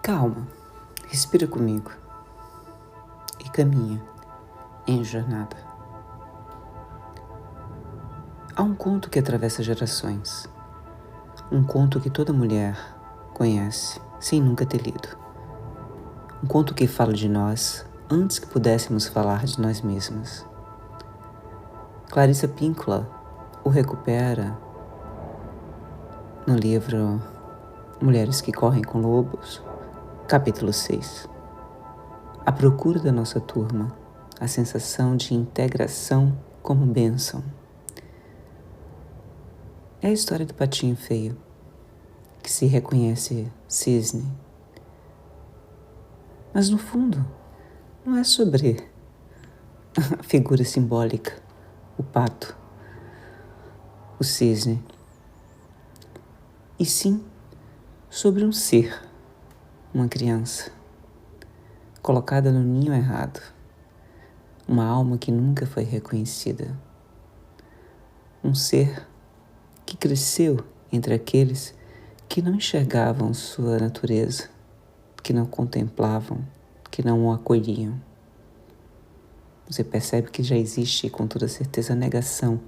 Calma, respira comigo e caminha em jornada. Há um conto que atravessa gerações, um conto que toda mulher conhece sem nunca ter lido, um conto que fala de nós antes que pudéssemos falar de nós mesmas. Clarissa Pinkola o recupera no livro Mulheres que Correm com Lobos, capítulo 6. A procura da nossa turma, a sensação de integração como bênção. É a história do patinho feio, que se reconhece cisne. Mas no fundo, não é sobre a figura simbólica, o pato, o cisne, e sim sobre um ser, uma criança, colocada no ninho errado, uma alma que nunca foi reconhecida, um ser que cresceu entre aqueles que não enxergavam sua natureza, que não contemplavam, que não o acolhiam. Você percebe que já existe, com toda certeza, a negação,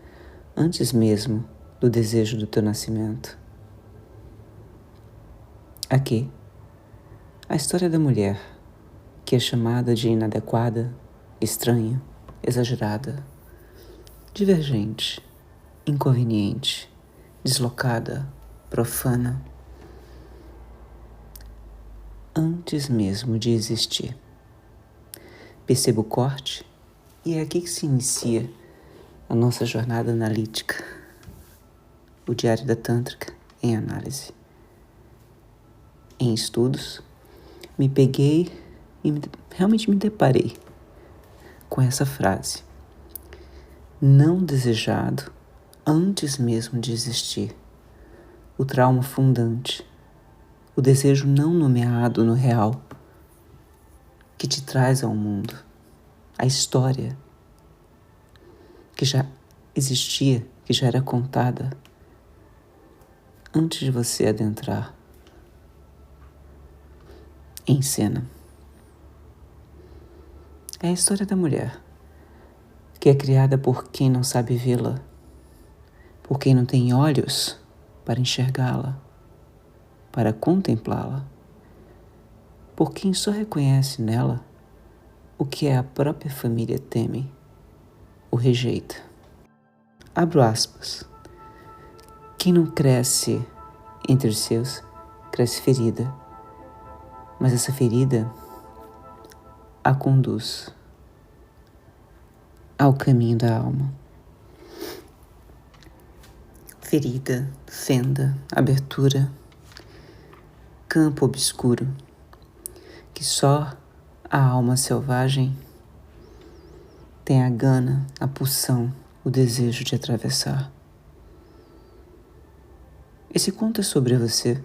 antes mesmo do desejo do teu nascimento. Aqui, a história da mulher, que é chamada de inadequada, estranha, exagerada, divergente, inconveniente, deslocada, profana, antes mesmo de existir. Perceba o corte e é aqui que se inicia a nossa jornada analítica, o Diário da Tântrica em análise. Em estudos, me peguei e realmente me deparei com essa frase: não desejado antes mesmo de existir, o trauma fundante, o desejo não nomeado no real, que te traz ao mundo, a história que já existia, que já era contada antes de você adentrar em cena. É a história da mulher, que é criada por quem não sabe vê-la, por quem não tem olhos para enxergá-la, para contemplá-la, por quem só reconhece nela o que a própria família teme, o rejeita. Abro aspas. Quem não cresce entre os seus, cresce ferida, mas essa ferida a conduz ao caminho da alma. Ferida, fenda, abertura, campo obscuro, que só a alma selvagem tem a gana, a pulsão, o desejo de atravessar. Esse conto é sobre você,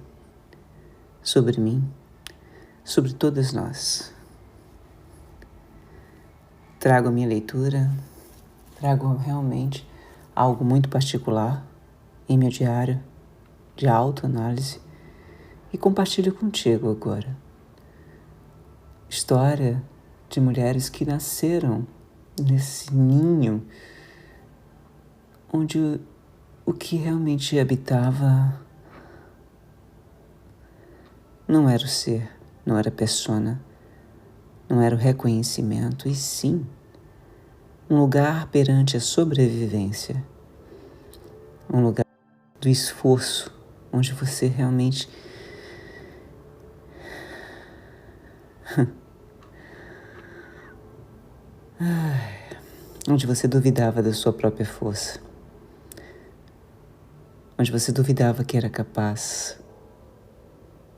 sobre mim, sobre todas nós. Trago a minha leitura, trago realmente algo muito particular em meu diário de autoanálise e compartilho contigo agora. História de mulheres que nasceram nesse ninho onde o que realmente habitava não era o ser, não era a persona, não era o reconhecimento, e sim um lugar perante a sobrevivência, um lugar do esforço, onde você realmente onde você duvidava da sua própria força, onde você duvidava que era capaz,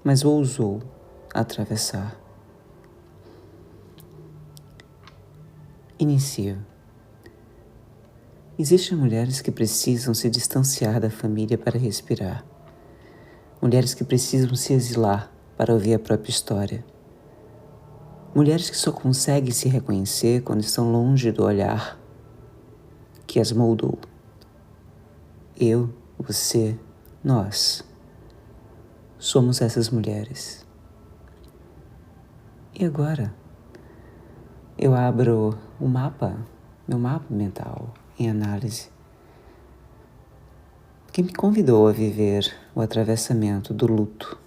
mas ousou atravessar. Inicio. Existem mulheres que precisam se distanciar da família para respirar. Mulheres que precisam se exilar para ouvir a própria história. Mulheres que só conseguem se reconhecer quando estão longe do olhar que as moldou. Eu, você, nós somos essas mulheres. E agora eu abro o mapa, meu mapa mental em análise, que me convidou a viver o atravessamento do luto,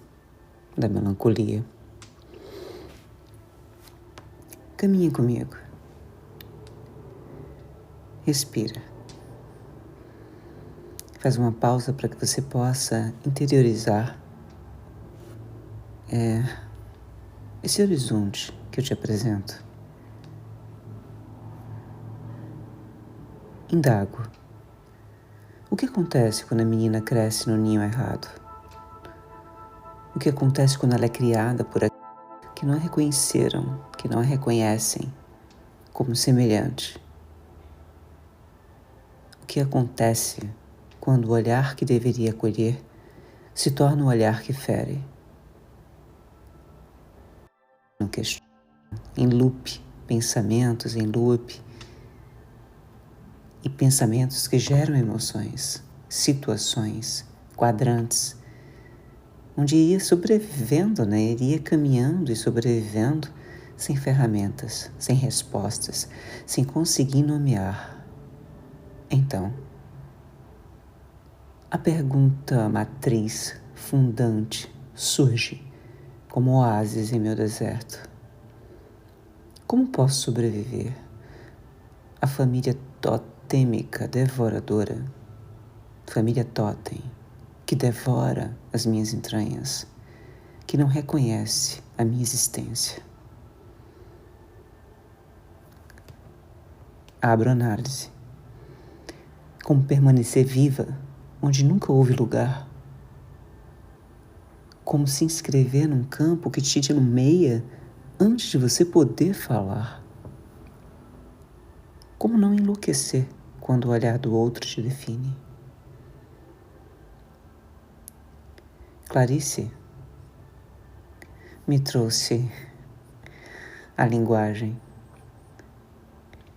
da melancolia. Caminhe comigo. Respira. Faz uma pausa para que você possa interiorizar esse horizonte que eu te apresento. Indago. O que acontece quando a menina cresce no ninho errado? O que acontece quando ela é criada por aqueles que não a reconheceram, que não a reconhecem como semelhante? O que acontece quando o olhar que deveria acolher se torna um olhar que fere? Não questiono. Em loop, pensamentos em loop, e pensamentos que geram emoções, situações, quadrantes, onde iria sobrevivendo, iria caminhando e sobrevivendo sem ferramentas, sem respostas, sem conseguir nomear. Então, a pergunta matriz, fundante, surge como oásis em meu deserto. Como posso sobreviver? A família totêmica devoradora, família totem, que devora as minhas entranhas, que não reconhece a minha existência. Abro análise. Como permanecer viva onde nunca houve lugar? Como se inscrever num campo que te nomeia antes de você poder falar? Como não enlouquecer quando o olhar do outro te define? Clarice me trouxe a linguagem.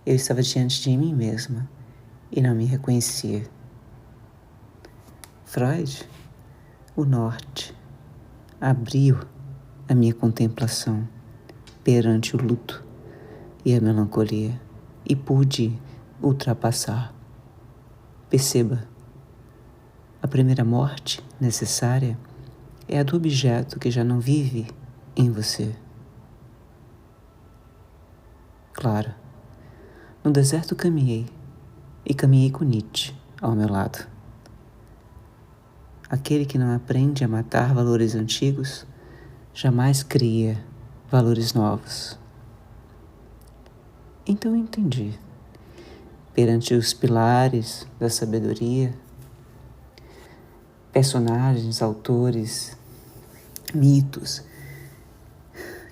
Eu estava diante de mim mesma e não me reconhecia. Freud, o norte, abriu a minha contemplação perante o luto e a melancolia e pude ultrapassar. Perceba, a primeira morte necessária é a do objeto que já não vive em você. Claro, no deserto caminhei, e caminhei com Nietzsche ao meu lado. Aquele que não aprende a matar valores antigos, jamais cria valores novos. Então eu entendi, perante os pilares da sabedoria, personagens, autores, mitos,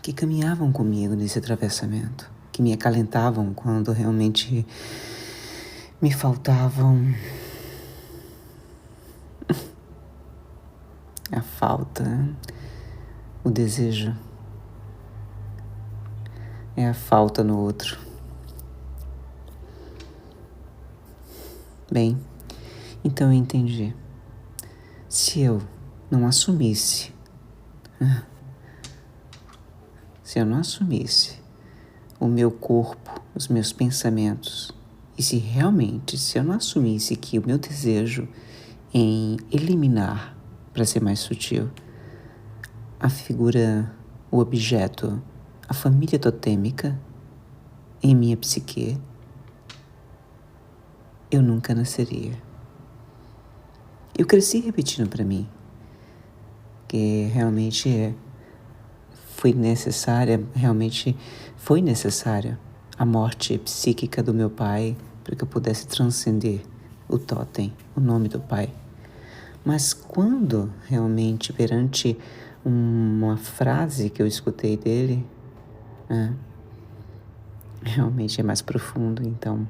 que caminhavam comigo nesse atravessamento, que me acalentavam quando realmente me faltavam a falta, o desejo, é a falta no outro. Bem, então eu entendi. Se eu não assumisse, o meu corpo, os meus pensamentos, e se eu não assumisse que o meu desejo em eliminar, para ser mais sutil, a figura, o objeto, a família totêmica em minha psique, eu nunca nasceria. Eu cresci repetindo para mim que realmente foi necessária a morte psíquica do meu pai para que eu pudesse transcender o totem, o nome do pai. Mas quando realmente, perante uma frase que eu escutei dele, realmente é mais profundo, então.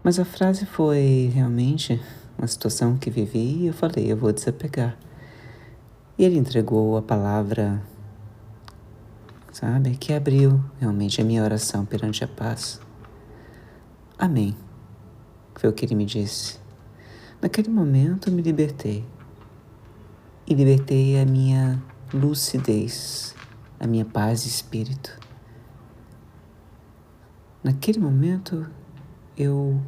Mas a frase foi realmente uma situação que vivi e eu falei, eu vou desapegar. E ele entregou a palavra, sabe, que abriu realmente a minha oração perante a paz. Amém. Foi o que ele me disse. Naquele momento eu me libertei. E libertei a minha lucidez, a minha paz de espírito. Naquele momento, eu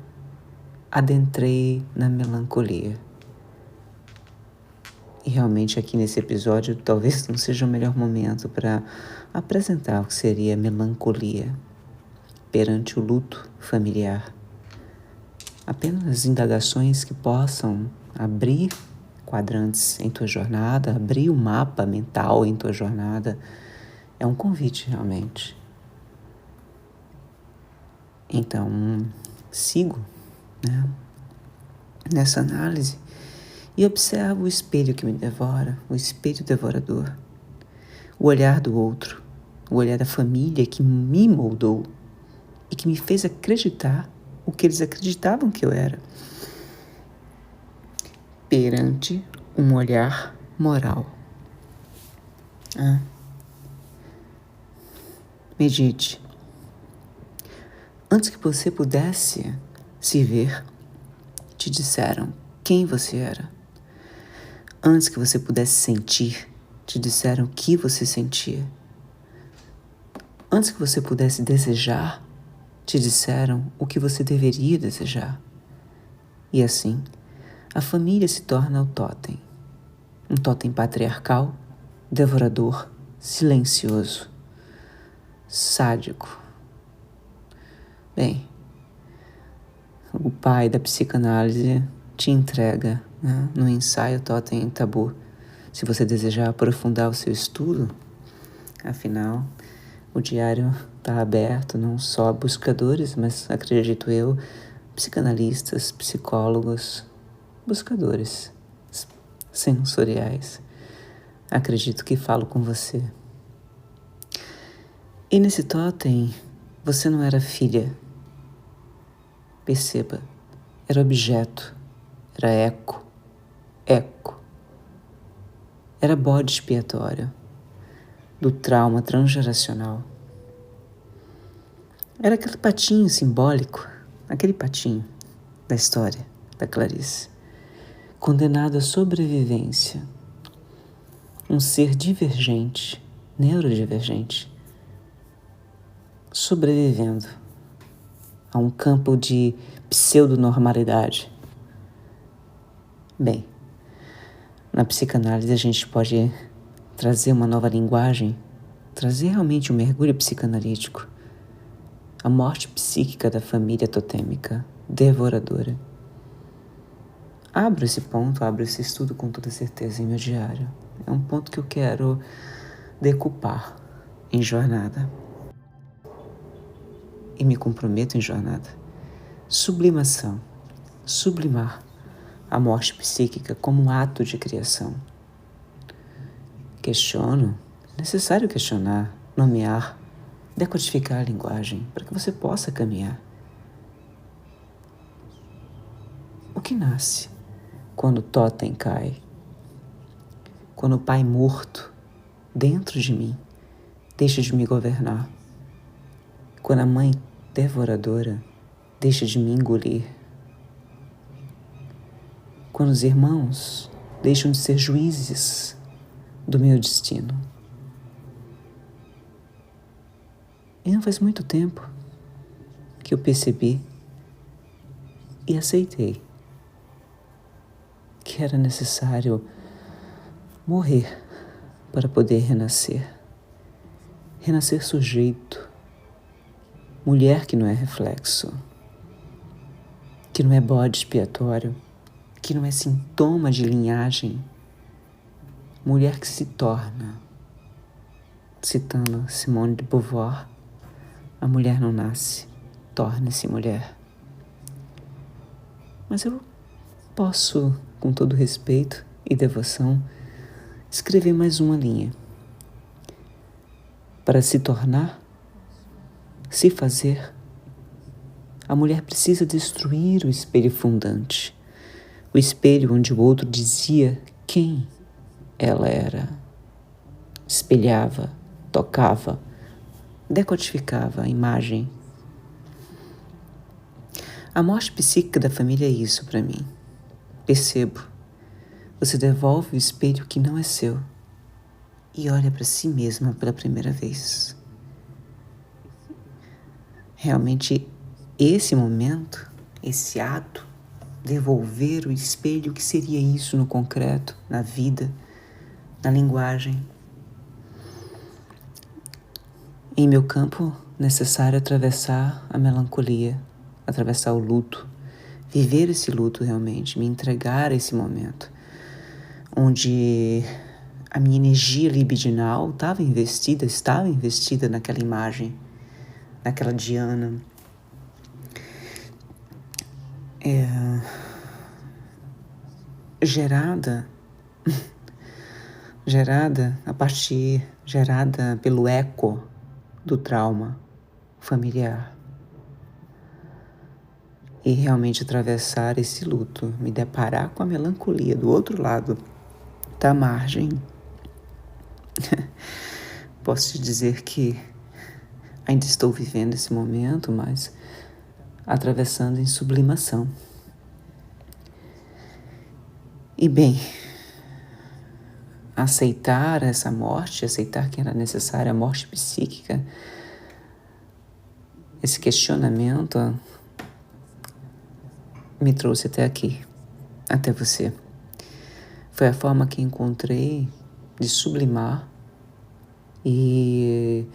adentrei na melancolia. E realmente aqui nesse episódio talvez não seja o melhor momento para apresentar o que seria melancolia perante o luto familiar. Apenas indagações que possam abrir quadrantes em tua jornada, abrir o mapa mental em tua jornada, é um convite realmente. Então, sigo, né, nessa análise e observo o espelho que me devora, o espelho devorador, o olhar do outro, o olhar da família que me moldou e que me fez acreditar o que eles acreditavam que eu era, perante um olhar moral. Medite. Antes que você pudesse se ver, te disseram quem você era. Antes que você pudesse sentir, te disseram o que você sentia. Antes que você pudesse desejar, te disseram o que você deveria desejar. E assim, a família se torna o totem. Um totem patriarcal, devorador, silencioso, sádico. Bem, o pai da psicanálise te entrega, né, no ensaio Totem Tabu. Se você desejar aprofundar o seu estudo, afinal, o diário está aberto não só a buscadores, mas, acredito eu, psicanalistas, psicólogos, buscadores sensoriais. Acredito que falo com você. E nesse totem, você não era filha. Perceba, era objeto, era eco. Era bode expiatório do trauma transgeracional. Era aquele patinho simbólico, aquele patinho da história da Clarice, condenado à sobrevivência. Um ser divergente, neurodivergente, sobrevivendo a um campo de pseudonormalidade. Bem, na psicanálise a gente pode trazer uma nova linguagem, trazer realmente um mergulho psicanalítico, a morte psíquica da família totêmica, devoradora. Abro esse ponto, abro esse estudo com toda certeza em meu diário. É um ponto que eu quero decupar em jornada. E me comprometo em jornada. Sublimação. Sublimar a morte psíquica como um ato de criação. Questiono. É necessário questionar, nomear, decodificar a linguagem para que você possa caminhar. O que nasce quando o totem cai? Quando o pai morto dentro de mim deixa de me governar? Quando a mãe devoradora deixa de me engolir? Quando os irmãos deixam de ser juízes do meu destino? E não faz muito tempo que eu percebi e aceitei que era necessário morrer para poder renascer. Renascer sujeito, mulher que não é reflexo, que não é bode expiatório, que não é sintoma de linhagem, mulher que se torna. Citando Simone de Beauvoir, a mulher não nasce, torna-se mulher. Mas eu posso, com todo respeito e devoção, escrever mais uma linha. Para se tornar, se fazer, a mulher precisa destruir o espelho fundante, o espelho onde o outro dizia quem ela era, espelhava, tocava, decodificava a imagem. A morte psíquica da família é isso para mim. Percebo. Você devolve o espelho que não é seu. e olha para si mesma pela primeira vez. Realmente, esse momento, esse ato, devolver o espelho, o que seria isso no concreto, na vida, na linguagem. Em meu campo, necessário atravessar a melancolia, atravessar o luto, viver esse luto realmente, me entregar a esse momento, onde a minha energia libidinal estava investida naquela imagem, naquela Diana. Gerada pelo eco do trauma familiar. E realmente atravessar esse luto, me deparar com a melancolia do outro lado da margem. Posso te dizer que ainda estou vivendo esse momento, mas atravessando em sublimação. E bem, aceitar essa morte, aceitar que era necessária a morte psíquica, esse questionamento me trouxe até aqui, até você. Foi a forma que encontrei de sublimar e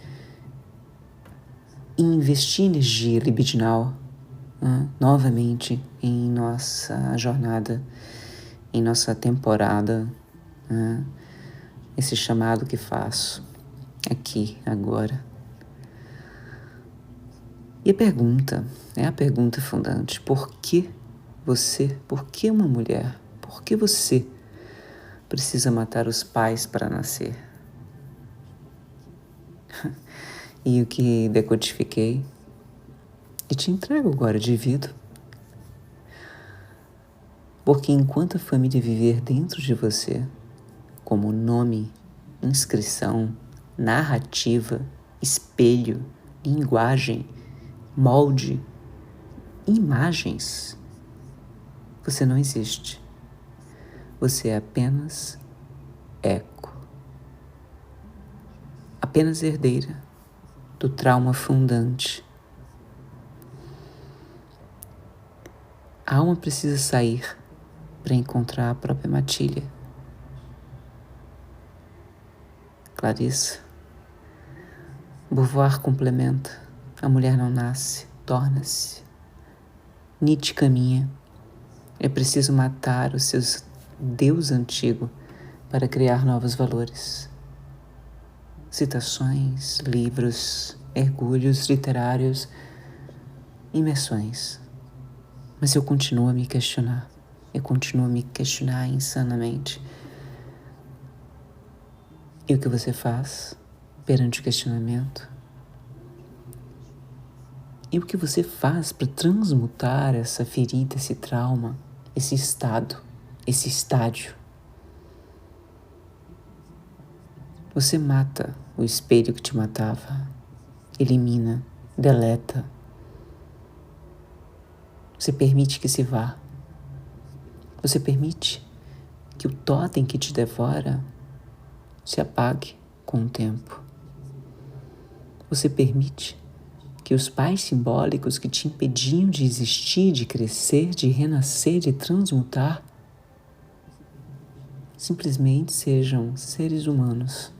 investir energia libidinal novamente em nossa jornada, em nossa temporada, esse chamado que faço aqui, agora. E a pergunta fundante: por que uma mulher, por que você precisa matar os pais para nascer? E o que decodifiquei e te entrego agora divido. Porque enquanto a família viver dentro de você, como nome, inscrição, narrativa, espelho, linguagem, molde, imagens, você não existe. Você é apenas eco. Apenas herdeira do trauma fundante. A alma precisa sair para encontrar a própria matilha. Clarissa. Beauvoir complementa: a mulher não nasce, torna-se. Nietzsche caminha. É preciso matar os seus Deus antigo para criar novos valores. Citações, livros, mergulhos literários, imersões. Mas eu continuo a me questionar. Eu continuo a me questionar insanamente. E o que você faz perante o questionamento? E o que você faz para transmutar essa ferida, esse trauma, esse estado, esse estádio? Você mata o espelho que te matava, elimina, deleta. Você permite que se vá. Você permite que o totem que te devora se apague com o tempo. Você permite que os pais simbólicos que te impediam de existir, de crescer, de renascer, de transmutar, simplesmente sejam seres humanos.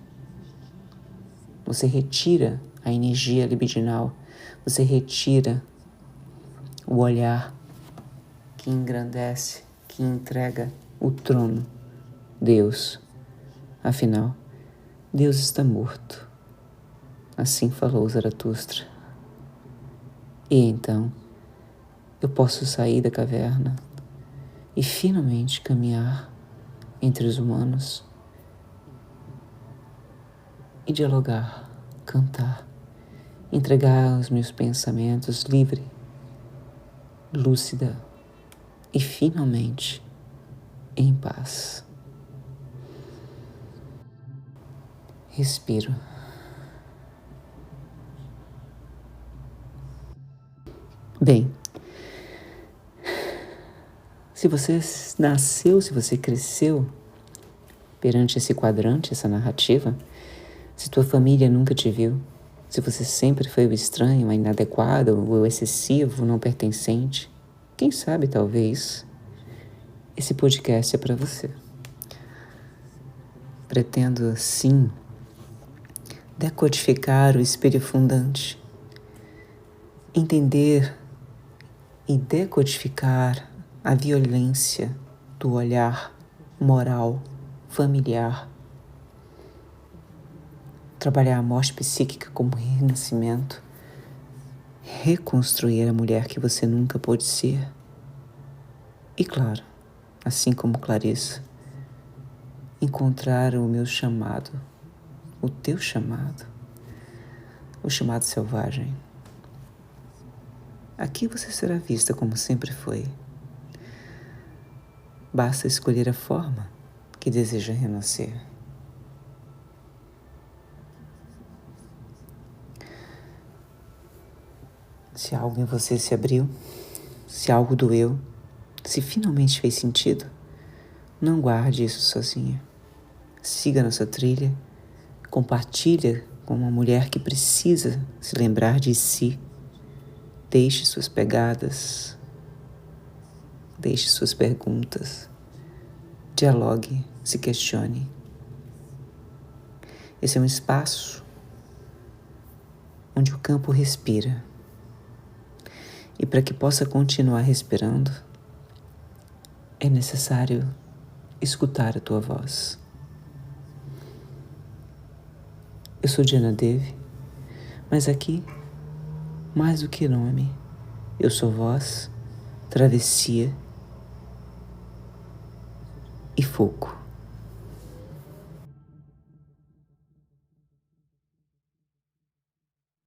Você retira a energia libidinal, você retira o olhar que engrandece, que entrega o trono, Deus. Afinal, Deus está morto. Assim falou Zaratustra. E então, eu posso sair da caverna e finalmente caminhar entre os humanos e dialogar, cantar, entregar os meus pensamentos livre, lúcida e finalmente em paz. Respiro. Bem, se você nasceu, se você cresceu perante esse quadrante, essa narrativa, Se tua família nunca te viu, se você sempre foi o estranho, o inadequado, o excessivo, o não pertencente, quem sabe talvez esse podcast é para você. Pretendo, assim, decodificar o espelho fundante, entender e decodificar a violência do olhar moral, familiar, trabalhar a morte psíquica como renascimento, reconstruir a mulher que você nunca pôde ser. E claro, assim como Clarissa, encontrar o meu chamado, o teu chamado, o chamado selvagem. Aqui você será vista como sempre foi. Basta escolher a forma que deseja renascer. Se algo em você se abriu, se algo doeu, se finalmente fez sentido, não guarde isso sozinha. Siga nossa trilha, compartilha com uma mulher que precisa se lembrar de si. Deixe suas pegadas, deixe suas perguntas, dialogue, se questione. Esse é um espaço onde o campo respira. E para que possa continuar respirando, é necessário escutar a tua voz. Eu sou Diana Devi, mas aqui, mais do que nome, eu sou voz, travessia e fogo.